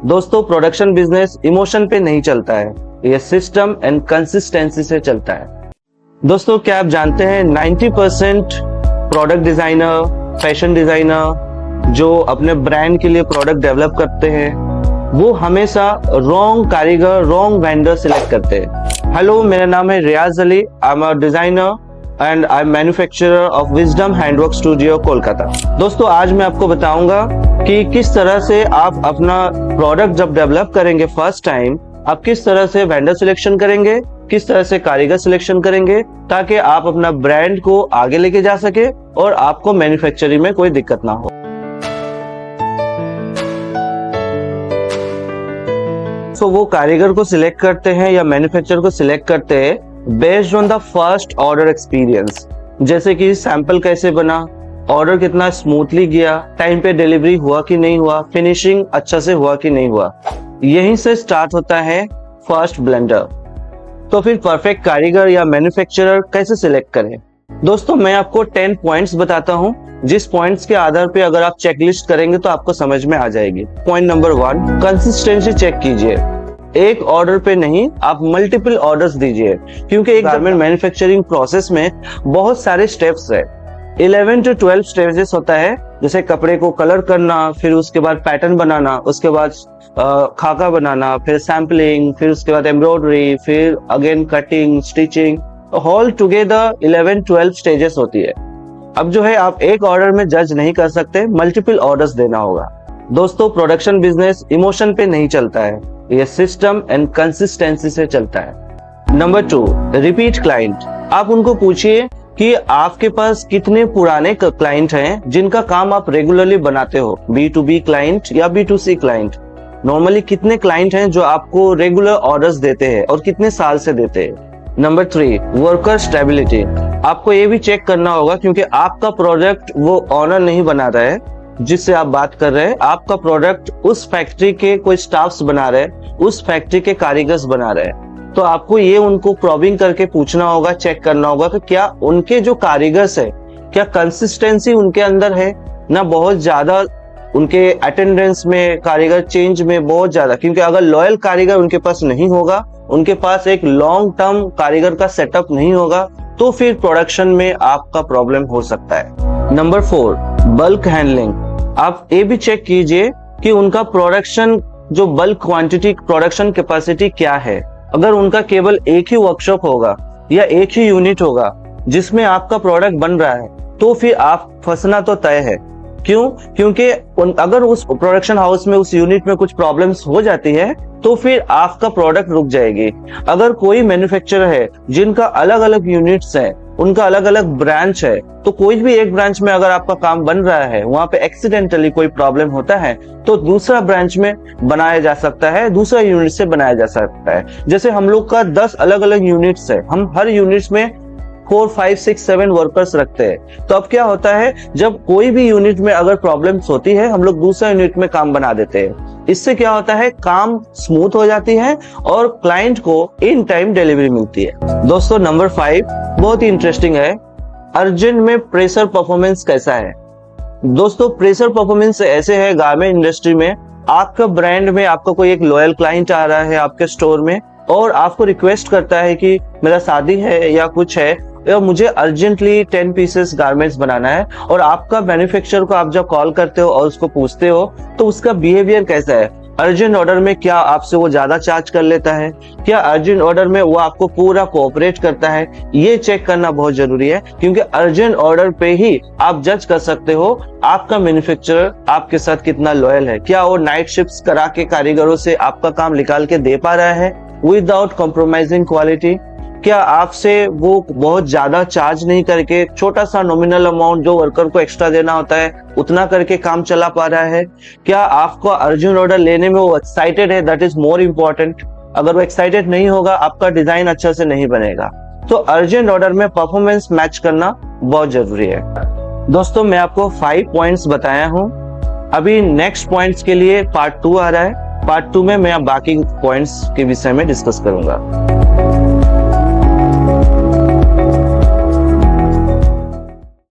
दोस्तों production business emotion पे नहीं चलता है, ये सिस्टम एंड कंसिस्टेंसी से चलता है। दोस्तों क्या आप जानते हैं 90% प्रोडक्ट डिजाइनर, फैशन डिजाइनर जो अपने ब्रांड के लिए प्रोडक्ट डेवलप करते हैं वो हमेशा रॉन्ग कारीगर, रॉन्ग वेंडर सिलेक्ट करते हैं। हेलो, मेरा नाम है Riyaz Ali, I am a designer and I am manufacturer of Wisdom Handwork Studio Kolkata. दोस्तों आज मैं आपको बताऊंगा कि किस तरह से आप अपना प्रोडक्ट जब डेवलप करेंगे फर्स्ट टाइम, आप किस तरह से वेंडर सिलेक्शन करेंगे, किस तरह से कारीगर सिलेक्शन करेंगे ताकि आप अपना ब्रांड को आगे लेके जा सके और आपको मैन्युफैक्चरिंग में कोई दिक्कत ना हो। तो वो कारीगर को सिलेक्ट करते हैं या मैन्युफैक्चरर को सिलेक्ट करते हैं based on the first order experience, जैसे कि सैंपल कैसे बना, ऑर्डर कितना स्मूथली गया, टाइम पे डिलीवरी हुआ कि नहीं हुआ, फिनिशिंग अच्छा से हुआ कि नहीं हुआ। यहीं से स्टार्ट होता है फर्स्ट ब्लेंडर। तो फिर परफेक्ट कारीगर या मैन्युफैक्चरर कैसे सिलेक्ट करें? दोस्तों मैं आपको 10 पॉइंट्स बताता हूं, जिस पॉइंट्स के आधार पे अगर आप चेकलिस्ट करेंगे तो आपको समझ में आ जाएगी। पॉइंट नंबर 1, कंसिस्टेंसी चेक कीजिए। एक ऑर्डर पे नहीं, आप मल्टीपल ऑर्डर्स दीजिए, क्योंकि एक गारमेंट मैन्युफैक्चरिंग प्रोसेस में बहुत सारे स्टेप्स है। 11 to 12 स्टेजेस होता है, जैसे कपड़े को कलर करना, फिर उसके बाद पैटर्न बनाना, उसके बाद खाका बनाना, फिर सैम्पलिंग, फिर उसके बाद एम्ब्रॉयडरी, फिर again cutting, stitching, all together 11-12 stages होती है। अब जो है आप एक ऑर्डर में जज नहीं कर सकते, मल्टीपल ऑर्डर्स देना होगा। दोस्तों प्रोडक्शन बिजनेस इमोशन पे नहीं चलता है, ये सिस्टम एंड कंसिस्टेंसी से चलता है। Number 2, repeat client. आप उनको पूछिए कि आपके पास कितने पुराने क्लाइंट हैं जिनका काम आप रेगुलरली बनाते हो, B2B क्लाइंट या B2C क्लाइंट। नॉर्मली कितने क्लाइंट हैं जो आपको रेगुलर ऑर्डर्स देते हैं और कितने साल से देते हैं। Number 3, worker stability. आपको ये भी चेक करना होगा, क्योंकि आपका प्रोडक्ट वो ऑनर नहीं बना रहा है जिससे आप बात कर रहे हैं, आपका प्रोडक्ट उस फैक्ट्री के कोई स्टाफ्स बना रहे हैं, उस फैक्ट्री के कारीगर्स बना रहे हैं। तो आपको ये उनको प्रॉबिंग करके पूछना होगा, चेक करना होगा कि क्या उनके जो कारीगर्स है, क्या कंसिस्टेंसी उनके अंदर है ना, बहुत ज्यादा उनके अटेंडेंस में, कारीगर चेंज में बहुत ज्यादा। क्योंकि अगर लॉयल कारीगर उनके पास नहीं होगा, उनके पास एक लॉन्ग टर्म कारीगर का सेटअप नहीं होगा, तो फिर प्रोडक्शन में आपका प्रॉब्लम हो सकता है। Number 4, bulk handling. आप ये भी चेक कीजिए कि उनका प्रोडक्शन जो बल्क क्वांटिटी, प्रोडक्शन कैपेसिटी क्या है। अगर उनका केवल एक ही वर्कशॉप होगा या एक ही यूनिट होगा जिसमें आपका प्रोडक्ट बन रहा है, तो फिर आप फंसना तो तय है। क्यों? क्योंकि अगर उस प्रोडक्शन हाउस में, उस यूनिट में कुछ प्रॉब्लम्स हो जाती है तो फिर आपका प्रोडक्ट रुक जाएगी। अगर कोई मैन्युफैक्चरर है जिनका अलग अलग यूनिट्स है, उनका अलग अलग ब्रांच है, तो कोई भी एक ब्रांच में अगर आपका काम बन रहा है, वहां पे एक्सीडेंटली कोई प्रॉब्लम होता है तो दूसरा ब्रांच में बनाया जा सकता है, दूसरा यूनिट से बनाया जा सकता है। जैसे हम लोग का 10 अलग अलग यूनिट्स है, हम हर यूनिट्स में 4, 5, 6, 7 वर्कर्स रखते हैं। तो अब क्या होता है, जब कोई भी यूनिट में अगर प्रॉब्लम्स होती है, हम लोग दूसरा यूनिट में काम बना देते हैं। इससे क्या होता है, काम स्मूथ हो जाती है और क्लाइंट को इन टाइम डिलीवरी मिलती है। दोस्तों नंबर 5 बहुत ही इंटरेस्टिंग है, अर्जेंट में प्रेशर परफॉर्मेंस कैसा है। दोस्तों प्रेशर परफॉर्मेंस ऐसे है, गारमेंट इंडस्ट्री में आपका ब्रांड में आपका कोई एक लॉयल क्लाइंट आ रहा है आपके स्टोर में और आपको रिक्वेस्ट करता है कि मेरा शादी है या कुछ है, या मुझे अर्जेंटली 10 पीसेस गारमेंट्स बनाना है, और आपका मैन्युफैक्चरर को आप जब कॉल करते हो और उसको पूछते हो तो उसका बिहेवियर कैसा है। अर्जेंट ऑर्डर में क्या आपसे वो ज्यादा चार्ज कर लेता है, क्या अर्जेंट ऑर्डर में वो आपको पूरा कोऑपरेट करता है, ये चेक करना बहुत जरूरी है। क्योंकि अर्जेंट ऑर्डर पे ही आप जज कर सकते हो आपका मैन्युफैक्चरर आपके साथ कितना लॉयल है। क्या वो नाइट शिफ्ट्स करा के कारीगरों से आपका काम निकाल के दे पा रहा है विदाउट कॉम्प्रोमाइजिंग क्वालिटी। क्या आपसे वो बहुत ज्यादा चार्ज नहीं करके छोटा सा नॉमिनल अमाउंट जो वर्कर को एक्स्ट्रा देना होता है उतना करके काम चला पा रहा है। क्या आपको अर्जेंट ऑर्डर लेने में वो एक्साइटेड है, दैट इज मोर इम्पोर्टेंट। अगर वो एक्साइटेड नहीं होगा आपका डिजाइन अच्छा से नहीं बनेगा। तो अर्जेंट ऑर्डर में परफॉर्मेंस मैच करना बहुत जरूरी है। दोस्तों मैं आपको 5 पॉइंट्स बताया हूँ, अभी नेक्स्ट पॉइंट्स के लिए पार्ट 2 आ रहा है। पार्ट 2 में मैं बाकी पॉइंट्स के विषय में डिस्कस करूंगा।